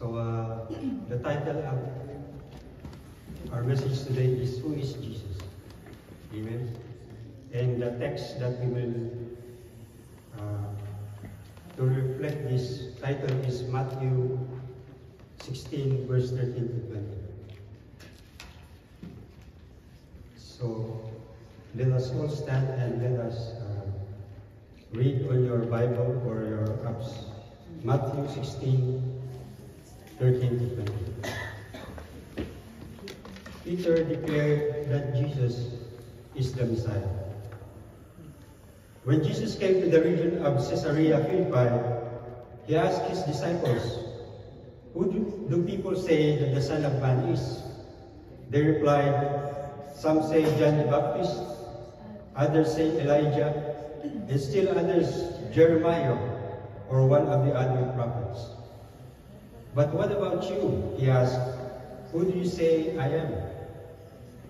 So the title of our message today is Who is Jesus? Amen. And the text that we will to reflect this title is Matthew 16 verse 13 to 20. So let us all stand and let us read on your Bible or your apps. Matthew 16 13 to 20. Peter declared that Jesus is the Messiah. When Jesus came to the region of Caesarea Philippi, he asked his disciples, "Who do people say that the Son of Man is?" They replied, "Some say John the Baptist, others say Elijah, and still others Jeremiah or one of the other prophets." "But what about you?" he asked. "Who do you say I am?"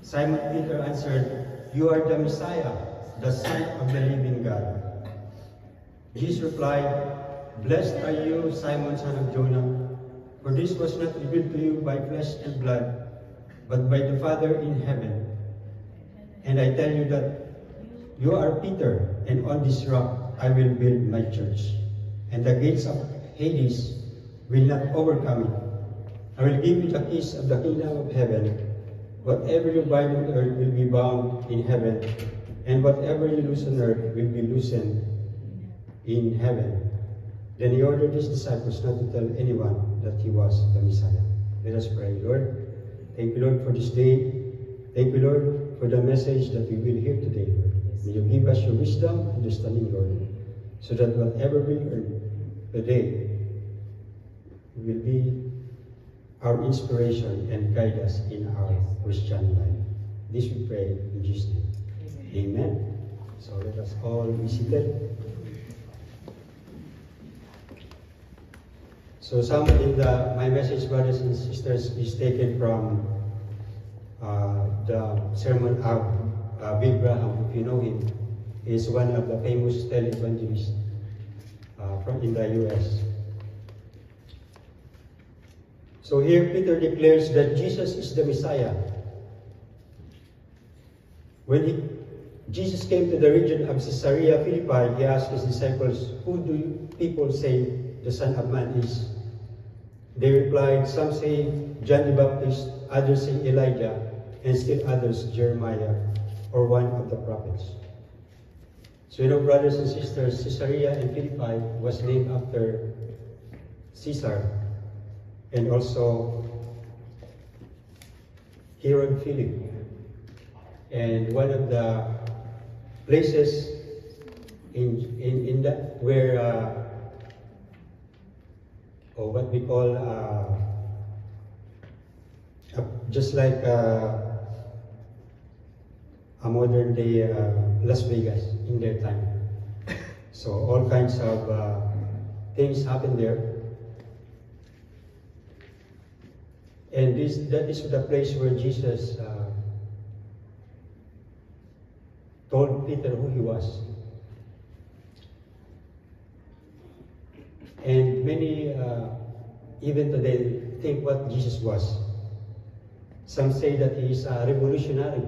Simon Peter answered, "You are the Messiah, the Son of the living God." Jesus replied, "Blessed are you, Simon, son of Jonah, for this was not revealed to you by flesh and blood, but by the Father in heaven. And I tell you that you are Peter, and on this rock I will build my church, and the gates of Hades will not overcome it. I will give you the keys of the kingdom of heaven. Whatever you bind on earth will be bound in heaven, and whatever you loose on earth will be loosened in heaven." Then he ordered his disciples not to tell anyone that he was the Messiah. Let us pray. Lord, thank you, Lord, for this day. Thank you, Lord, for the message that we will hear today, Lord. May you give us your wisdom and understanding, Lord, so that whatever we learn today will be our inspiration and guide us in our Christian life. This we pray in Jesus' name. Amen. So let us all be seated. So some in my message, brothers and sisters, is taken from the sermon of Bill Graham. If you know him, he is one of the famous televangelists in the U.S. So here Peter declares that Jesus is the Messiah. When Jesus came to the region of Caesarea Philippi, he asked his disciples, "Who do people say the Son of Man is?" They replied, "Some say John the Baptist, others say Elijah, and still others Jeremiah or one of the prophets." So you know, brothers and sisters, Caesarea and Philippi was named after Caesar, and also Herod Philip. And one of the places in that where or what we call just like a modern day Las Vegas in their time. So all kinds of things happen there. And that is the place where Jesus told Peter who he was. And many, even today, think what Jesus was. Some say that he is a revolutionary.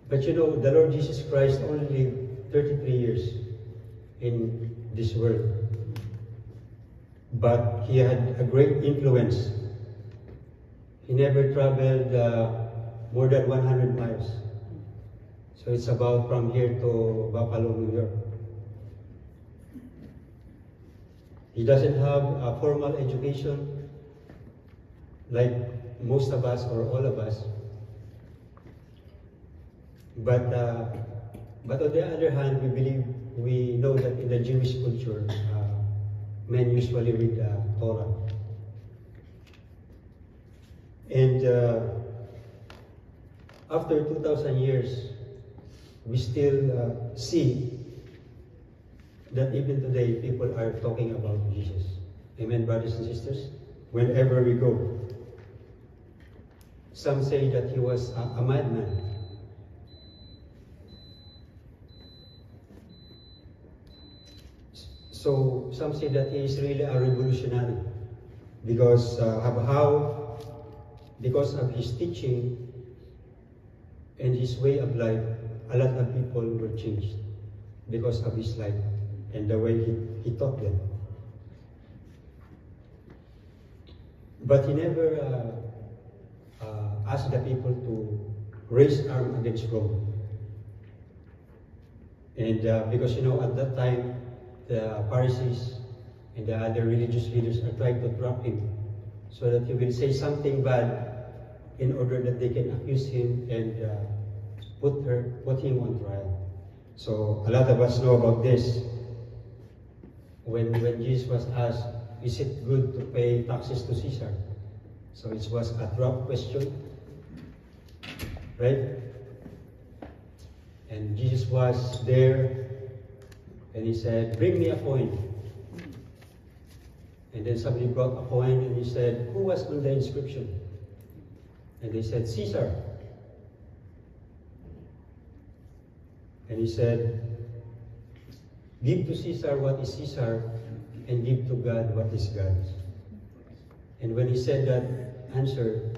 But you know, the Lord Jesus Christ only lived 33 years in this world. But he had a great influence. He never traveled more than 100 miles. So it's about from here to Buffalo, New York. He doesn't have a formal education like most of us or all of us. But on the other hand, we know that in the Jewish culture, men usually read the Torah. And after 2,000 years, we still see that even today people are talking about Jesus. Amen, brothers and sisters? Wherever we go. Some say that he was a madman. So some say that he is really a revolutionary because because of his teaching and his way of life, a lot of people were changed because of his life and the way he taught them. But he never asked the people to raise arm against Rome. And because at that time, the Pharisees and the other religious leaders are trying to trap him so that he will say something bad in order that they can accuse him and put him on trial. So a lot of us know about this. When Jesus was asked, is it good to pay taxes to Caesar? So it was a drop question, right? And Jesus was there, and he said, bring me a coin. And then somebody brought a coin, and he said, who was on the inscription? And they said, Caesar. And he said, give to Caesar what is Caesar, and give to God what is God's. And when he said that answer,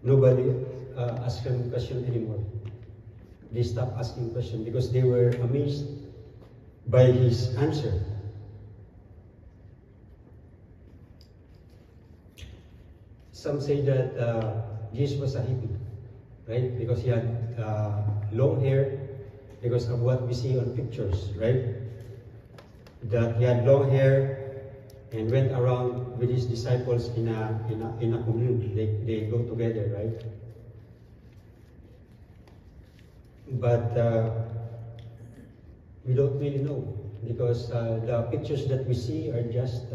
nobody asked him question anymore. They stopped asking questions because they were amazed by his answer. Some say that Jesus was a hippie, right? Because he had long hair, because of what we see on pictures, right? That he had long hair and went around with his disciples in a commune. They go together, right? But we don't really know because the pictures that we see are just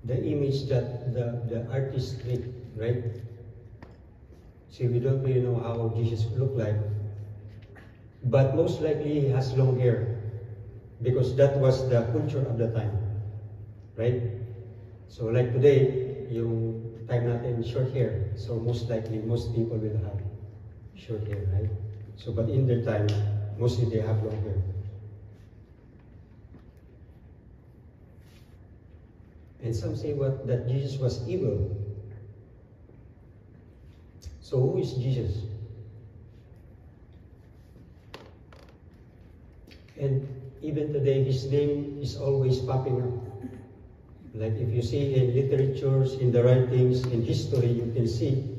the image that the artist made, right? So we don't really know how Jesus looked like. But most likely he has long hair because that was the culture of the time, right? So like today, yung time natin short hair, so most likely most people will have short hair, right? So but in their time, mostly they have long hair. And some say that Jesus was evil. So who is Jesus? And even today, his name is always popping up. Like if you see in literatures, in the writings, in history, you can see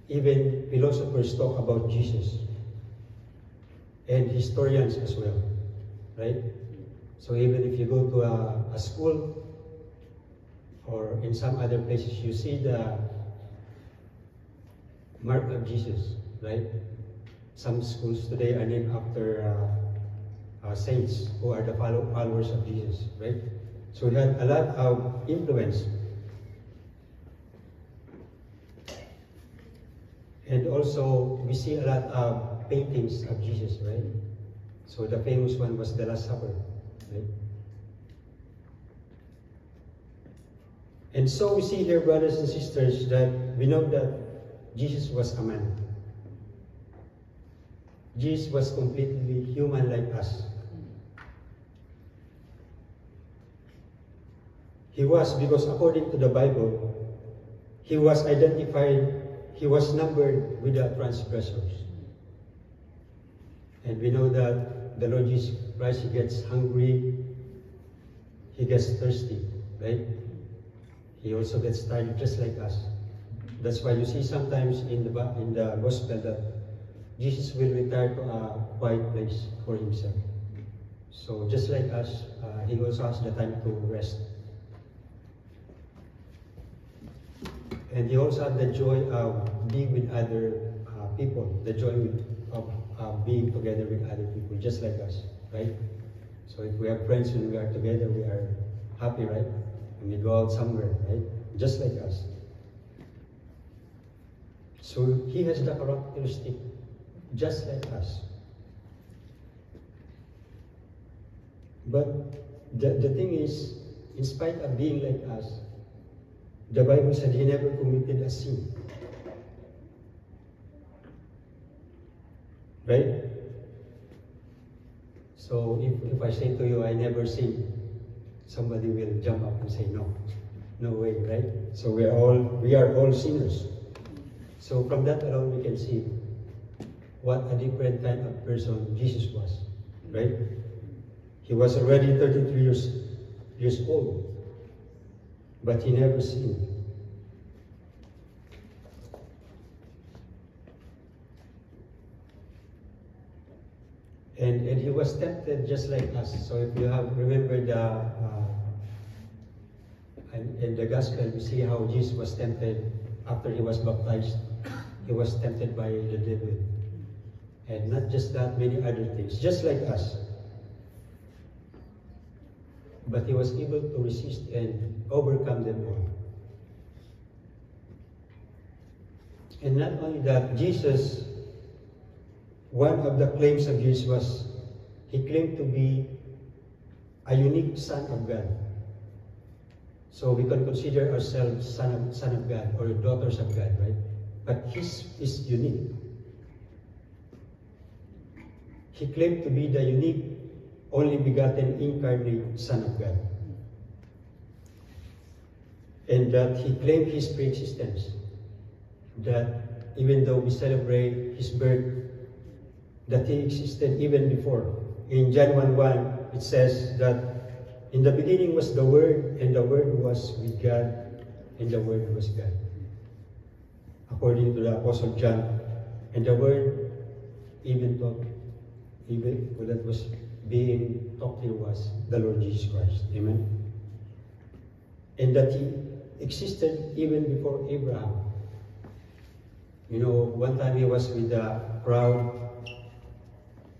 even philosophers talk about Jesus. And historians as well, right? So even if you go to a school or in some other places, you see the mark of Jesus, right? Some schools today are named after saints who are the followers of Jesus, right? So he had a lot of influence. And also, we see a lot of paintings of Jesus, right? So the famous one was the Last Supper, right? And so we see here, brothers and sisters, that we know that Jesus was a man. Jesus was completely human like us. He was, because according to the Bible, he was identified, he was numbered with the transgressors. And we know that the Lord Jesus Christ, he gets hungry, he gets thirsty, right? He also gets tired just like us. That's why you see sometimes in the gospel that Jesus will retire to a quiet place for himself. So just like us, he also has the time to rest. And he also had the joy of being with other people, the joy of being together with other people, just like us, right? So if we have friends, when we are together, we are happy, right? When we go out somewhere, right? Just like us. So he has the characteristic just like us. But the thing is, in spite of being like us, the Bible said he never committed a sin. Right? So if I say to you, I never sin, somebody will jump up and say, no, no way, right? So we are all sinners. So from that alone, we can see what a different kind of person Jesus was, right? He was already 33 years old, but he never sinned. And he was tempted just like us. So if you have remembered in the gospel, we see how Jesus was tempted after he was baptized. He was tempted by the devil. And not just that, many other things, just like us. But he was able to resist and overcome them all. And not only that, Jesus, one of the claims of Jesus was, he claimed to be a unique Son of God. So we can consider ourselves son of God or daughters of God, right? But his is unique. He claimed to be the unique, only begotten, incarnate Son of God. And that he claimed his pre-existence. That even though we celebrate his birth, that he existed even before. In John 1:1, it says that in the beginning was the Word, and the Word was with God, and the Word was God. According to the Apostle John, and the Word even that was being talked here was the Lord Jesus Christ. Amen? And that he existed even before Abraham. You know, one time he was with the crowd,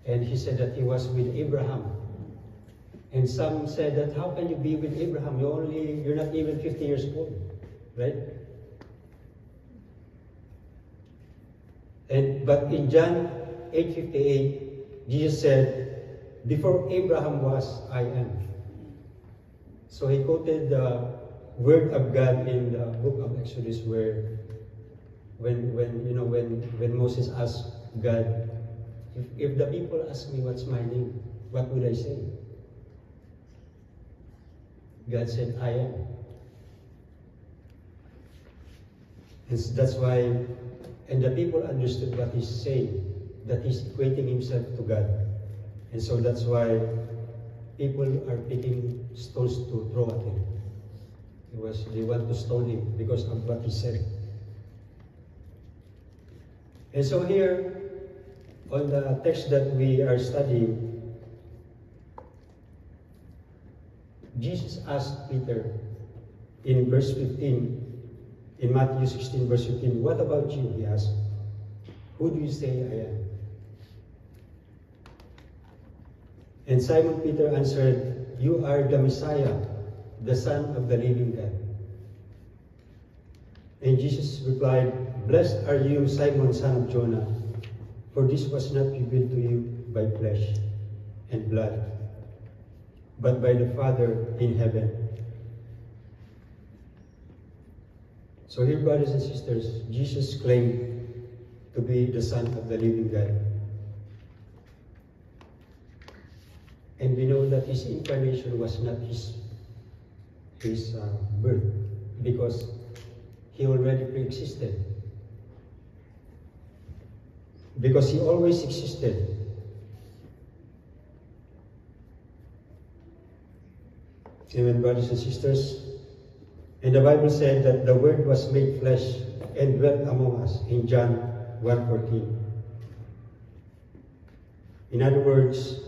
and he said that he was with Abraham. And some said that, how can you be with Abraham? You're not even 50 years old, right? But in John 8:58, Jesus said, before Abraham was, I am. So he quoted the word of God in the book of Exodus, where when Moses asked God, if the people ask me what's my name, what would I say? God said, I am. And that's why, and the people understood what he's saying, that he's equating himself to God. And so that's why people are picking stones to throw at him. They want to stone him because of what he said. And so here, on the text that we are studying, Jesus asked Peter in verse 15, in Matthew 16, verse 15, what about you? He asked, who do you say I am? And Simon Peter answered, you are the Messiah, the Son of the living God. And Jesus replied, blessed are you, Simon, son of Jonah, for this was not revealed to you by flesh and blood, but by the Father in heaven. So here, brothers and sisters, Jesus claimed to be the Son of the living God. And we know that his incarnation was not his birth, because he already pre-existed. Because he always existed. Amen, brothers and sisters. And the Bible said that the Word was made flesh and dwelt among us in John 1:14. In other words,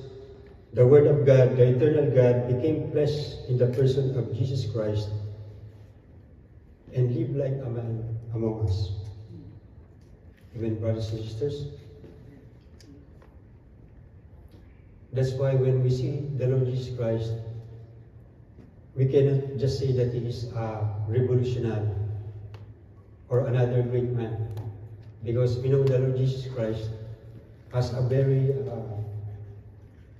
the Word of God, the eternal God, became flesh in the person of Jesus Christ and lived like a man among us. Amen, brothers and sisters. That's why when we see the Lord Jesus Christ, we cannot just say that he is a revolutionary or another great man, because we know the Lord Jesus Christ has a very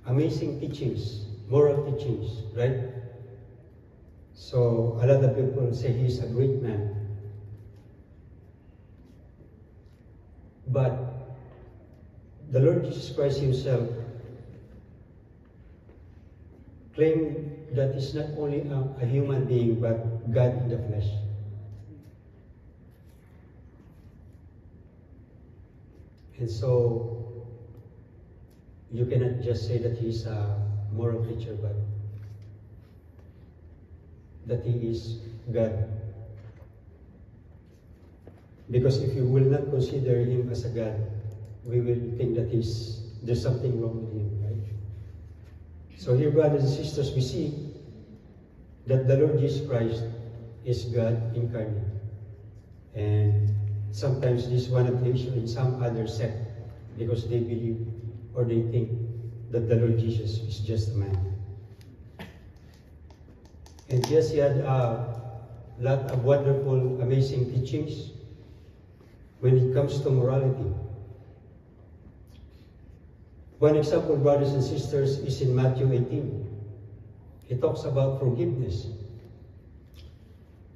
amazing teachings, moral teachings, right? So a lot of people say he is a great man. But the Lord Jesus Christ himself claim that he's not only a human being, but God in the flesh. And so, you cannot just say that he's a moral creature, but that he is God. Because if you will not consider him as a God, we will think that there's something wrong with him, right? So here, brothers and sisters, we see that the Lord Jesus Christ is God incarnate. And sometimes this is one of the issues in some other sect, because they believe or they think that the Lord Jesus is just a man. And yes, he had a lot of wonderful, amazing teachings when it comes to morality. One example, brothers and sisters, is in Matthew 18. He talks about forgiveness.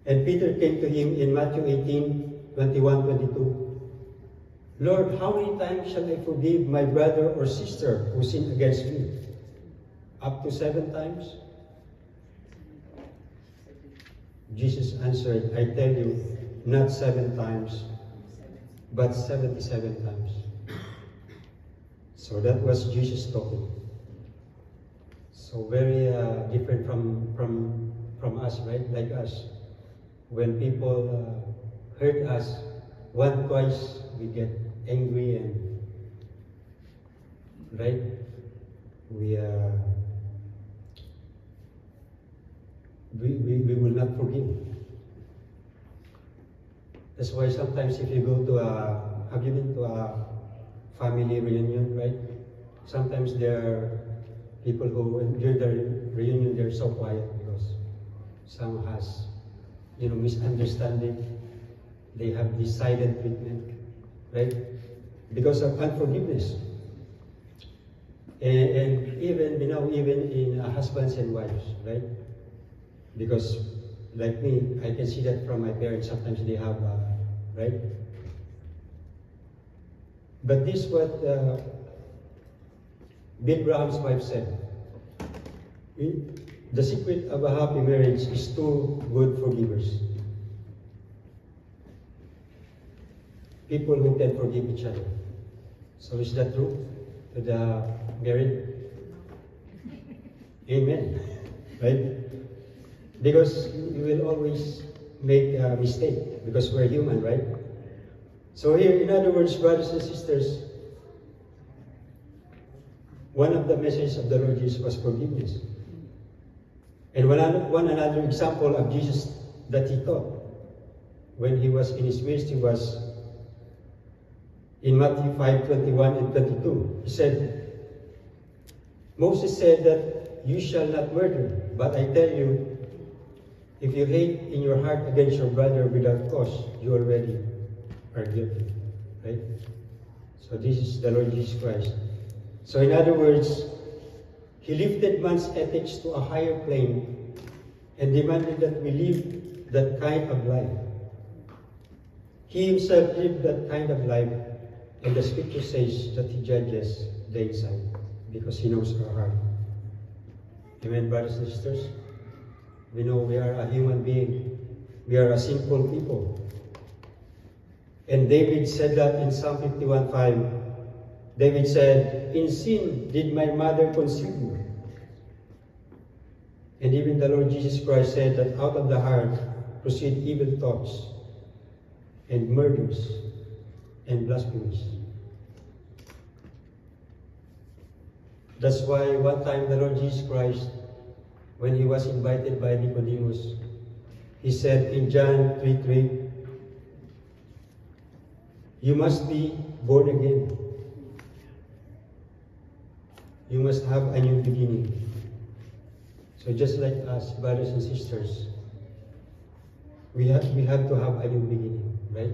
And Peter came to him in Matthew 18, 21, 22. Lord, how many times shall I forgive my brother or sister who sin against me? Up to 7 times? Jesus answered, I tell you, not 7 times, but 77 times. So that was Jesus talking. So very different from us, right? Like us. When people hurt us, once, twice, we get angry and, right? We will not forgive. That's why sometimes if you go to have you been to a family reunion, right? Sometimes there are people who, during the reunion, they're so quiet because some has, misunderstanding. They have this silent treatment, right? Because of unforgiveness. And even in husbands and wives, right? Because, like me, I can see that from my parents, sometimes they have, right? But this is what Bill Graham's wife said. The secret of a happy marriage is 2 good forgivers. People who can forgive each other. So is that true to the married? Amen. Right? Because you will always make a mistake because we're human, right? So here, in other words, brothers and sisters, one of the messages of the Lord Jesus was forgiveness. And one another example of Jesus that he taught when he was in his ministry was in Matthew 5:21 and 22. He said, Moses said that you shall not murder, but I tell you, if you hate in your heart against your brother without cause, you already are guilty, right? So this is the Lord Jesus Christ. So in other words, he lifted man's ethics to a higher plane and demanded that we live that kind of life. He himself lived that kind of life, and the scripture says that he judges the inside because he knows our heart. Amen, brothers and sisters? We know we are a human being. We are a sinful people. And David said that in Psalm 51:5. David said, in sin did my mother conceive me. And even the Lord Jesus Christ said that out of the heart proceed evil thoughts and murders and blasphemies. That's why one time the Lord Jesus Christ, when he was invited by Nicodemus, he said in John 3:3, you must be born again. You must have a new beginning. So just like us, brothers and sisters, we have to have a new beginning, right?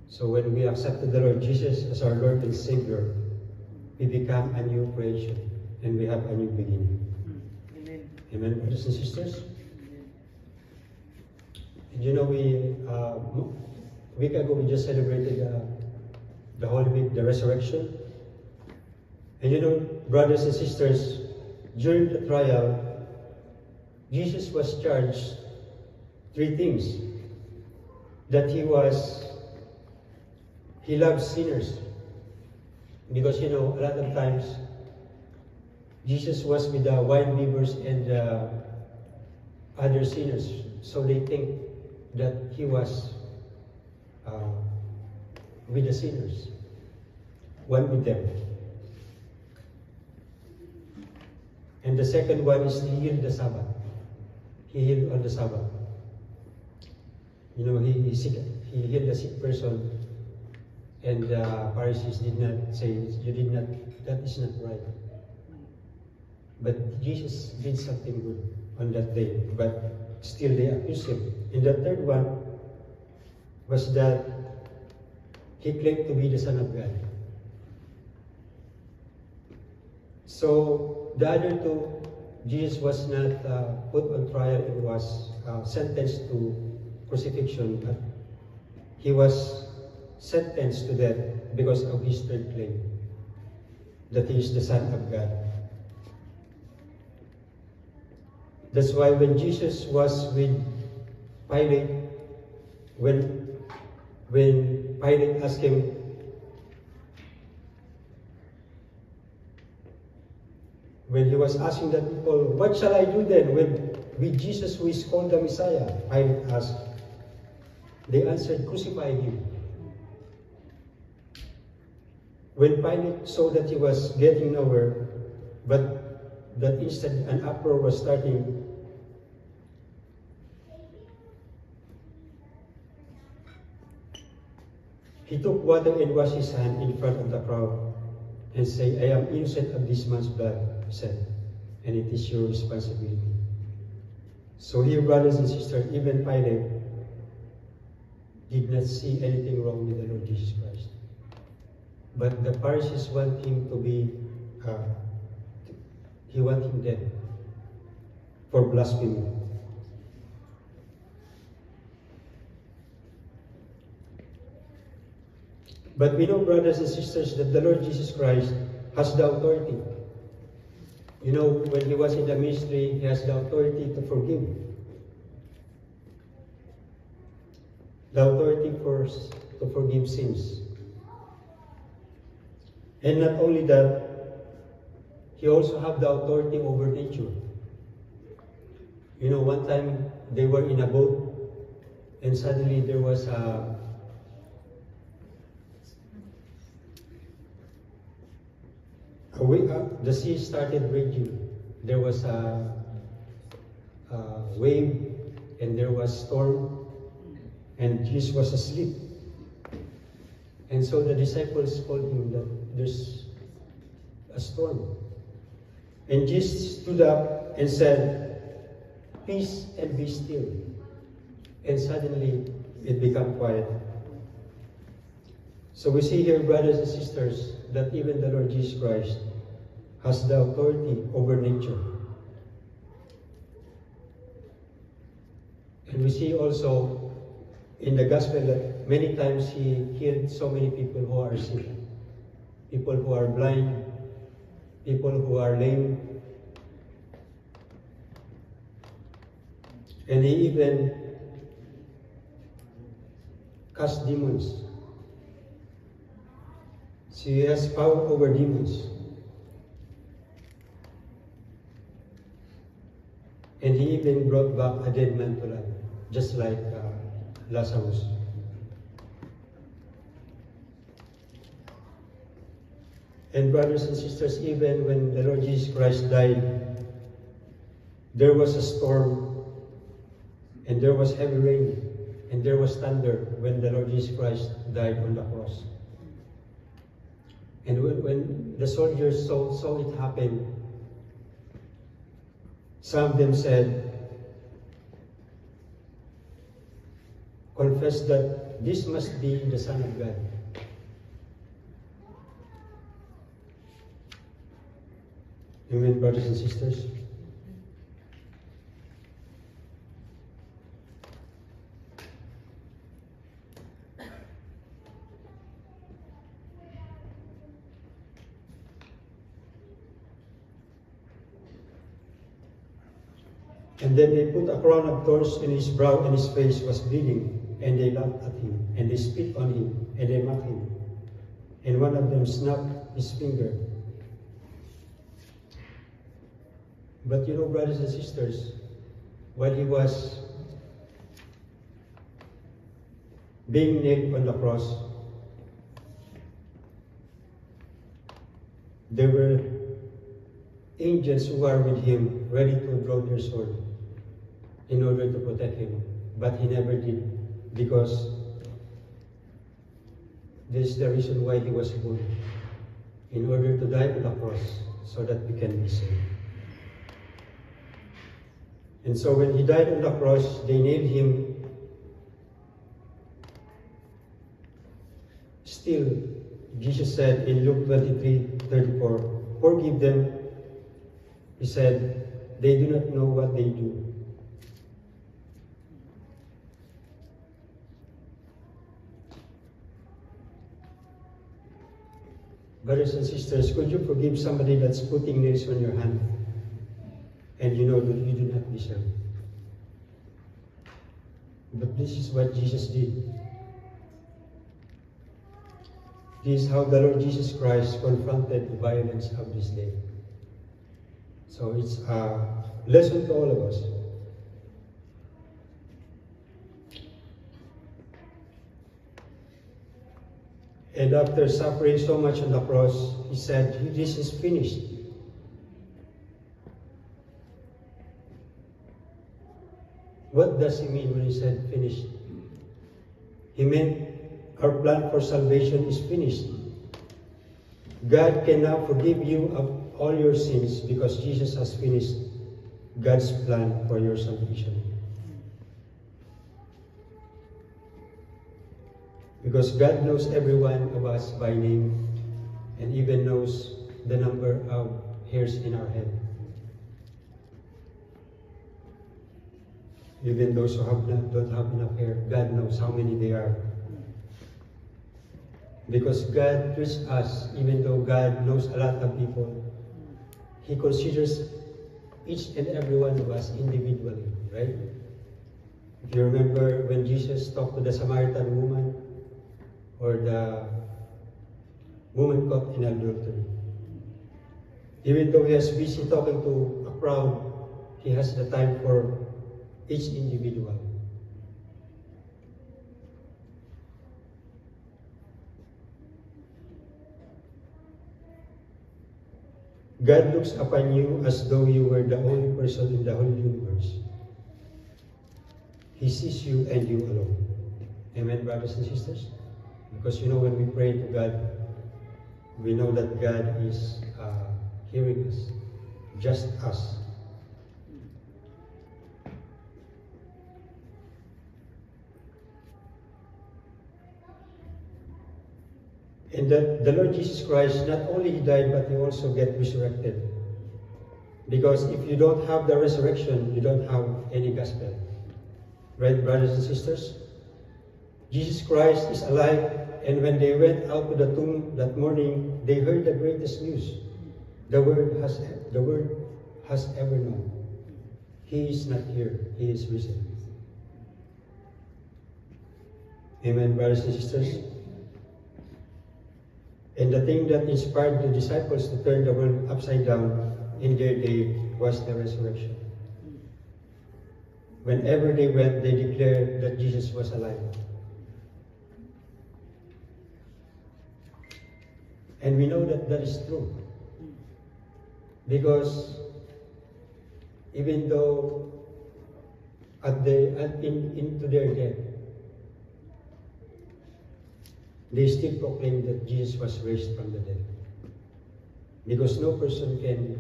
So when we accepted the Lord Jesus as our Lord and Savior, we become a new creation and we have a new beginning. Amen. Amen, brothers and sisters? And you know, a week ago we just celebrated the Holy Week, the Resurrection. And you know, brothers and sisters, during the trial, Jesus was charged three things. That he loves sinners. Because, a lot of times, Jesus was with the wine bibbers and other sinners. So they think that he was with the sinners, one with them. And the second one is he healed the Sabbath. He healed on the Sabbath. He healed a sick person, and the Pharisees did not say, that is not right. But Jesus did something good on that day, but still they accused him. And the third one was that he claimed to be the Son of God. So the other two, Jesus was not put on trial and was sentenced to crucifixion, but he was sentenced to death because of his third claim, that he is the Son of God. That's why when Jesus was with Pilate, when Pilate asked him, when he was asking the people, what shall I do then with Jesus who is called the Messiah? Pilate asked. They answered, crucify him. When Pilate saw that he was getting nowhere, but that instant an uproar was starting, he took water and washed his hand in front of the crowd and said, I am innocent of this man's blood, he said, and it is your responsibility. So here, brothers and sisters, even Pilate did not see anything wrong with the Lord Jesus Christ. But the Pharisees want him to be, he want him dead for blasphemy. But we know, brothers and sisters, that the Lord Jesus Christ has the authority. When he was in the ministry, he has the authority to forgive. The authority to forgive sins. And not only that, he also have the authority over nature. One time they were in a boat and suddenly there was the sea started raging. There was a wave and there was storm and Jesus was asleep. And so the disciples told him that there's a storm. And Jesus stood up and said, peace and be still. And suddenly it became quiet. So we see here, brothers and sisters, that even the Lord Jesus Christ has the authority over nature. And we see also in the gospel that many times he healed so many people who are sick, people who are blind, people who are lame. And he even cast demons. So he has power over demons. And he even brought back a dead man to life, just like Lazarus. And brothers and sisters, even when the Lord Jesus Christ died, there was a storm, and there was heavy rain, and there was thunder when the Lord Jesus Christ died on the cross. And when the soldiers saw it happen, some of them said, confess that this must be the Son of God. Amen, brothers and sisters. And then they put a crown of thorns in his brow, and his face was bleeding. And they laughed at him, and they spit on him, and they mocked him. And one of them snapped his finger. But you know, brothers and sisters, while he was being nailed on the cross, there were angels who were with him, ready to draw their sword in order to protect him. But he never did, because this is the reason why he was born, in order to die on the cross, so that we can be saved. And so when he died on the cross, they nailed him. Still, Jesus said in Luke 23:34, "Forgive them." He said, "They do not know what they do." Brothers and sisters, could you forgive somebody that's putting nails on your hand and you know that you do not deserve? But this is what Jesus did. This is how the Lord Jesus Christ confronted the violence of this day. So it's a lesson to all of us. And after suffering so much on the cross, he said, "This is finished." What does he mean when he said finished? He meant our plan for salvation is finished. God can now forgive you of all your sins because Jesus has finished God's plan for your salvation. Because God knows every one of us by name and even knows the number of hairs in our head. Even those who don't have enough hair, God knows how many they are. Because God treats us, even though God knows a lot of people, He considers each and every one of us individually, right? If you remember when Jesus talked to the Samaritan woman, or the woman caught in adultery, even though He is busy talking to a crowd, He has the time for each individual. God looks upon you as though you were the only person in the whole universe. He sees you and you alone. Amen, brothers and sisters? Because you know, when we pray to God, we know that God is hearing us, just us. And that the Lord Jesus Christ, not only He died, but He also get resurrected. Because if you don't have the resurrection, you don't have any gospel. Right, brothers and sisters? Jesus Christ is alive, and when they went out to the tomb that morning, they heard the greatest news the world has ever known. He is not here, He is risen. Amen, brothers and sisters? And the thing that inspired the disciples to turn the world upside down in their day was the resurrection. Whenever they went, they declared that Jesus was alive. And we know that that is true. Because even though into their death, they still proclaim that Jesus was raised from the dead. Because no person can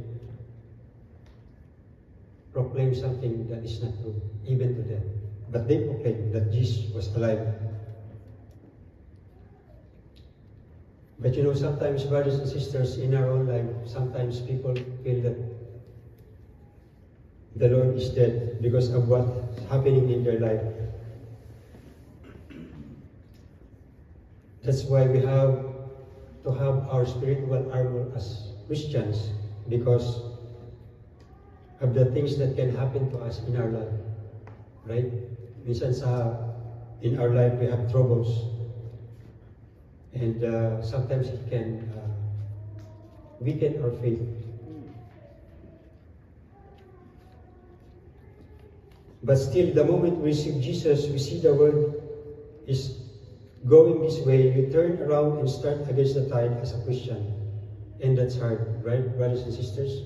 proclaim something that is not true, even to them. But they proclaim that Jesus was alive. But you know, sometimes, brothers and sisters, in our own life, sometimes people feel that the Lord is dead because of what's happening in their life. That's why we have to have our spiritual armor as Christians, because of the things that can happen to us in our life. Right? Minsan in our life we have troubles. And sometimes it can weaken our faith. But still, the moment we receive Jesus, we see the world is going this way. You turn around and start against the tide as a Christian. And that's hard, right, brothers and sisters?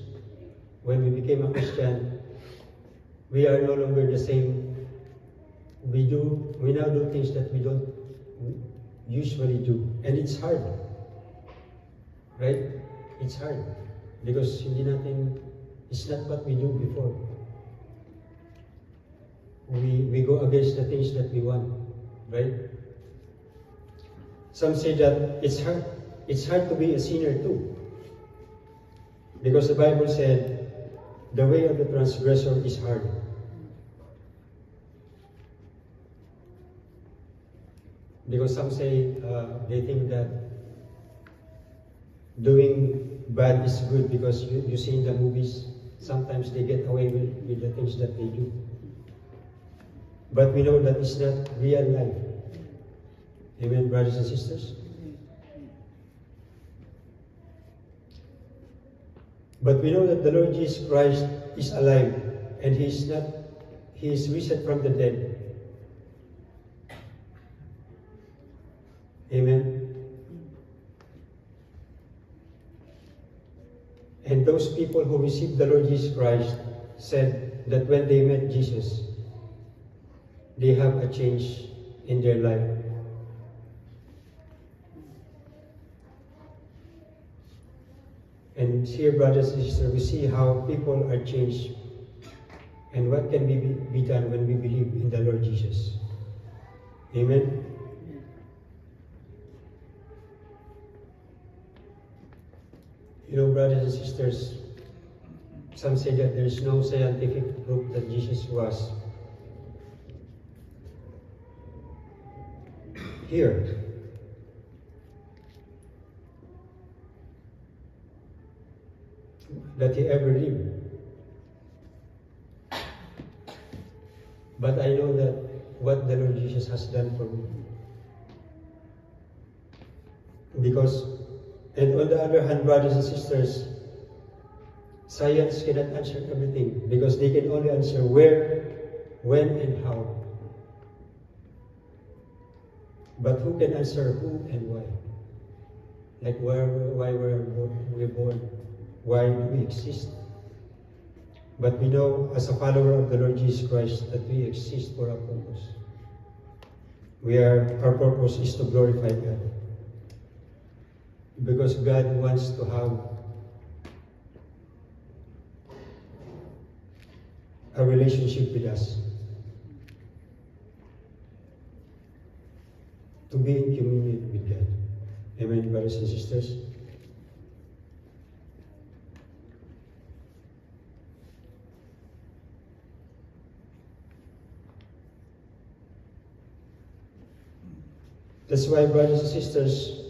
When we became a Christian, we are no longer the same. We now do things that we don't usually do. And it's hard. Right? It's hard. Because it's not what we do before. We go against the things that we want. Right? Some say that it's hard. It's hard to be a sinner too. Because the Bible said, the way of the transgressor is hard. Because some say, they think that doing bad is good because you see in the movies, sometimes they get away with the things that they do. But we know that it's not real life. Amen, brothers and sisters? But we know that the Lord Jesus Christ is alive and He is risen from the dead. Amen. And those people who received the Lord Jesus Christ said that when they met Jesus, they have a change in their life. And here, brothers and sisters, we see how people are changed and what can be done when we believe in the Lord Jesus. Amen. You know, brothers and sisters, some say that there is no scientific proof that Jesus was here. That He ever lived. But I know that what the Lord Jesus has done for me. And on the other hand, brothers and sisters, science cannot answer everything because they can only answer where, when, and how. But who can answer who and why? Like why were we born? Why do we exist? But we know as a follower of the Lord Jesus Christ that we exist for a purpose. Our purpose is to glorify God. Because God wants to have a relationship with us. To be in communion with God. Amen, brothers and sisters? That's why, brothers and sisters,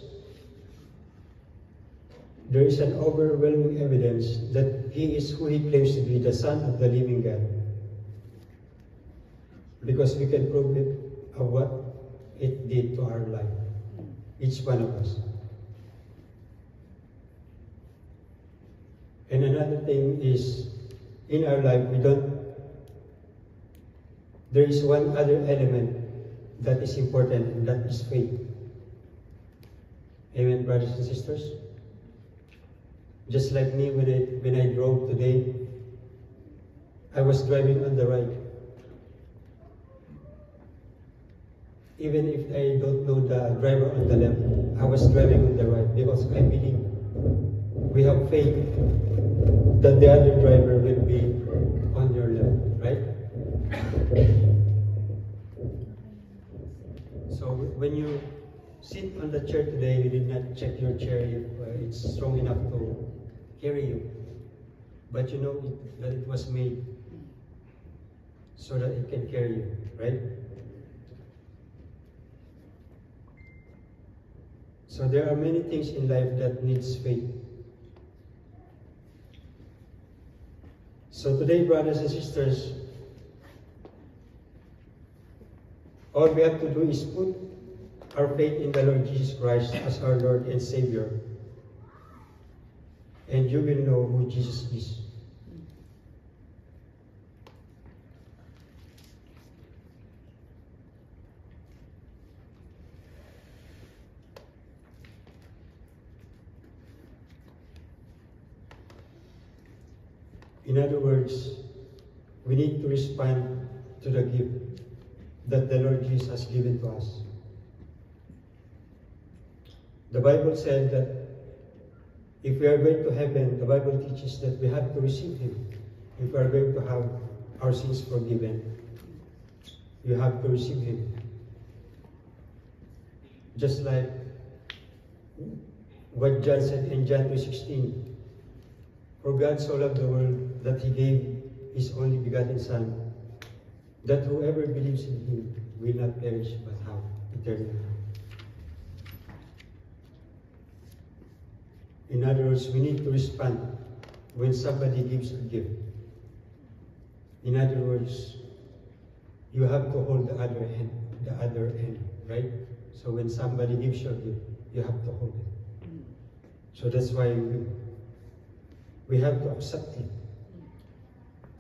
there is an overwhelming evidence that He is who He claims to be, the Son of the living God. Because we can prove it of what it did to our life, each one of us. And another thing is, in our life, there is one other element that is important, and that is faith. Amen, brothers and sisters? Just like me, when I drove today, I was driving on the right. Even if I don't know the driver on the left, I was driving on the right because I believe we have faith that the other driver will be on your left, right? So when you sit on the chair today, you did not check your chair if it's strong enough to carry you. But you know that it was made so that it can carry you, right? So there are many things in life that needs faith. So today, brothers and sisters, all we have to do is put our faith in the Lord Jesus Christ as our Lord and Savior, and you will know who Jesus is. In other words, we need to respond to the gift that the Lord Jesus has given to us. The Bible said that if we are going to heaven, the Bible teaches that we have to receive Him. If we are going to have our sins forgiven, you have to receive Him. Just like what John said in John 3:16, for God so loved the world that He gave His only begotten Son, that whoever believes in Him will not perish but have eternal life. In other words, we need to respond when somebody gives a gift. In other words, you have to hold the other hand, right? So when somebody gives you a gift, you have to hold it. So that's why we have to accept it.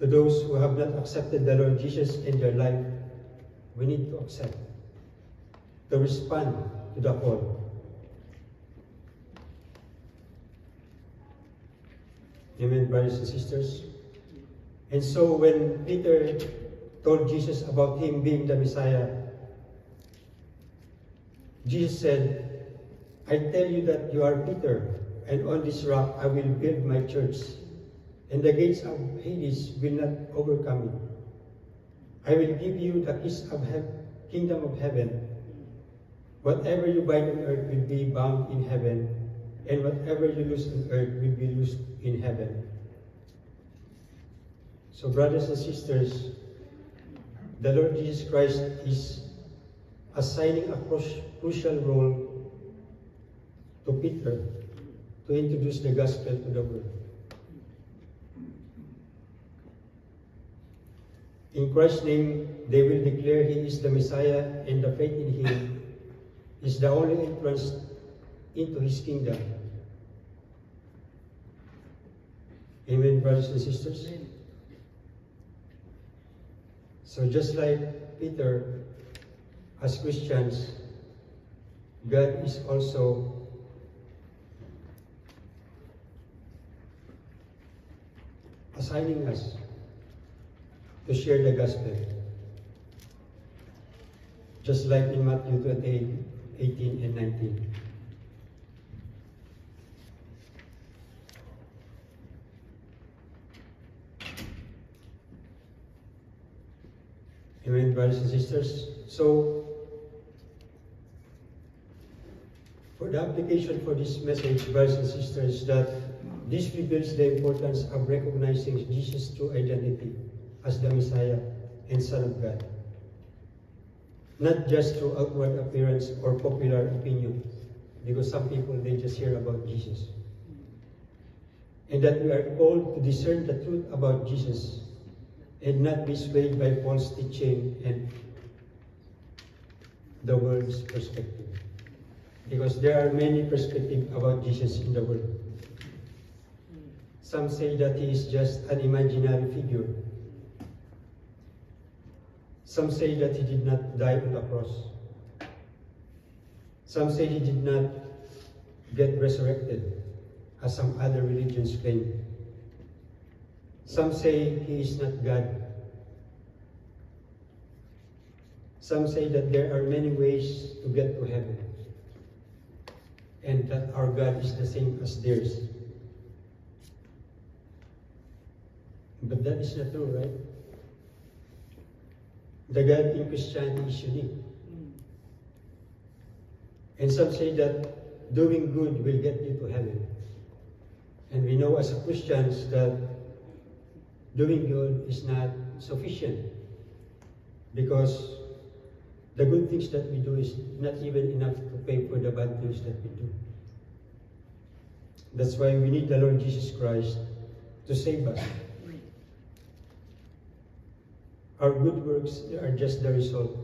To those who have not accepted the Lord Jesus in their life, we need to accept, to respond to the call. Amen, brothers and sisters. And so when Peter told Jesus about him being the Messiah, Jesus said, I tell you that you are Peter, and on this rock I will build my church, and the gates of Hades will not overcome it. I will give you the keys of kingdom of heaven. Whatever you bind on earth will be bound in heaven, and whatever you loose on earth will be loosed in heaven. So brothers and sisters, the Lord Jesus Christ is assigning a crucial role to Peter to introduce the gospel to the world. In Christ's name, they will declare He is the Messiah, and the faith in Him is the only entrance into His kingdom. Amen, brothers and sisters? So just like Peter, as Christians, God is also assigning us to share the gospel. Just like in Matthew 28:18 and 19. Amen, brothers and sisters. So, for the application for this message, brothers and sisters, that this reveals the importance of recognizing Jesus' true identity as the Messiah and Son of God. Not just through outward appearance or popular opinion, because some people, they just hear about Jesus. And that we are called to discern the truth about Jesus and not be swayed by false teaching and the world's perspective. Because there are many perspectives about Jesus in the world. Some say that He is just an imaginary figure. Some say that He did not die on the cross. Some say He did not get resurrected, as some other religions claim. Some say He is not God. Some say that there are many ways to get to heaven, and that our God is the same as theirs. But that is not true, right? The God in Christianity is unique. And some say that doing good will get you to heaven. And we know as Christians that doing good is not sufficient, because the good things that we do is not even enough to pay for the bad things that we do. That's why we need the Lord Jesus Christ to save us. Our good works are just the result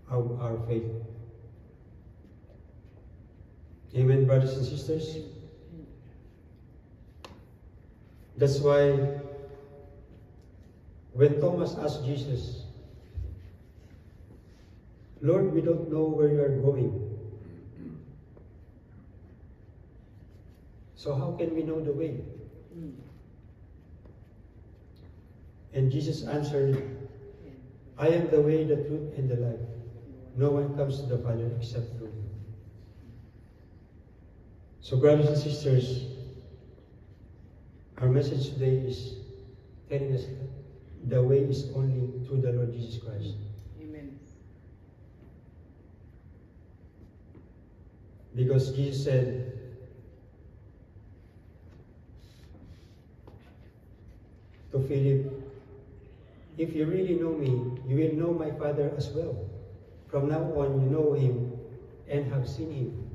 of our faith. Amen, brothers and sisters? That's why when Thomas asked Jesus, Lord, we don't know where you are going. So how can we know the way? And Jesus answered, I am the way, the truth, and the life. No one comes to the Father except through me. So brothers and sisters, our message today is telling us that the way is only through the Lord Jesus Christ. Amen. Because Jesus said, to Philip, if you really know me, you will know my Father as well. From now on, you know him and have seen him.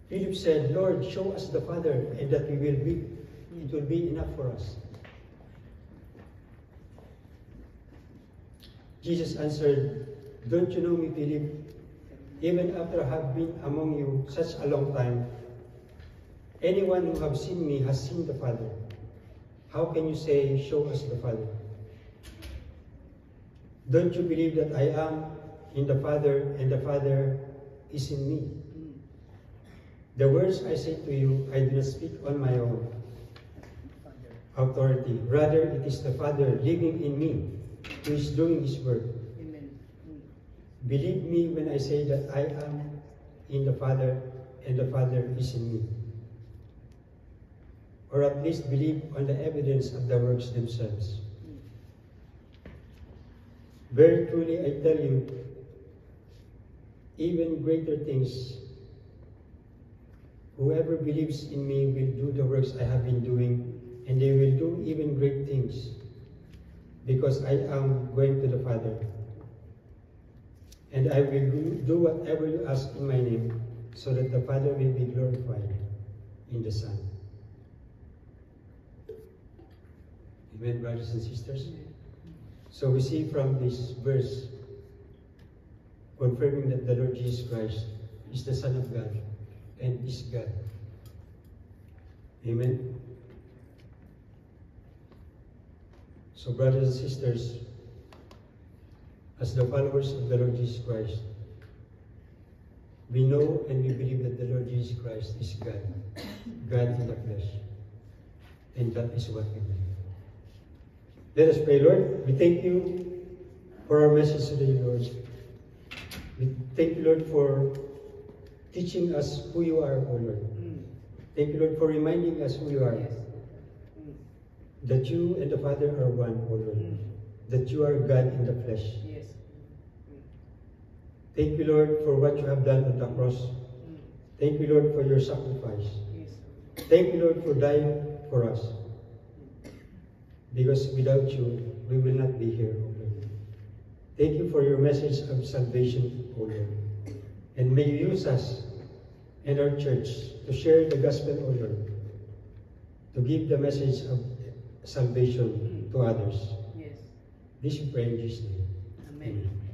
Philip said, Lord, show us the Father, and that it will be enough for us. Jesus answered, don't you know me, Philip? Even after I have been among you such a long time, anyone who has seen me has seen the Father. How can you say, show us the Father? Don't you believe that I am in the Father and the Father is in me? The words I say to you, I do not speak on my own authority. Rather, it is the Father living in me who is doing his work. Amen. Believe me when I say that I am in the Father and the Father is in me. Or at least believe on the evidence of the works themselves. Very truly, I tell you, even greater things, whoever believes in me will do the works I have been doing, and they will do even great things, because I am going to the Father. And I will do whatever you ask in my name, so that the Father may be glorified in the Son. Amen, brothers and sisters? So we see from this verse, confirming that the Lord Jesus Christ is the Son of God and is God. Amen? So brothers and sisters, as the followers of the Lord Jesus Christ, we know and we believe that the Lord Jesus Christ is God, God in the flesh. And that is what we believe. Let us pray. Lord, we thank you for our message today, Lord. We thank you, Lord, for teaching us who you are, O Lord. Thank you, Lord, for reminding us who you are. Yes. That you and the Father are one, O Lord. That you are God in the flesh. Yes. Thank you, Lord, for what you have done on the cross. Thank you, Lord, for your sacrifice. Yes. Thank you, Lord, for dying for us. Because without you, we will not be here, O Lord. Thank you for your message of salvation, O Lord. And may you use us and our church to share the gospel, O Lord. To give the message of salvation to others. Yes. This we pray in Jesus' name. Amen. Amen.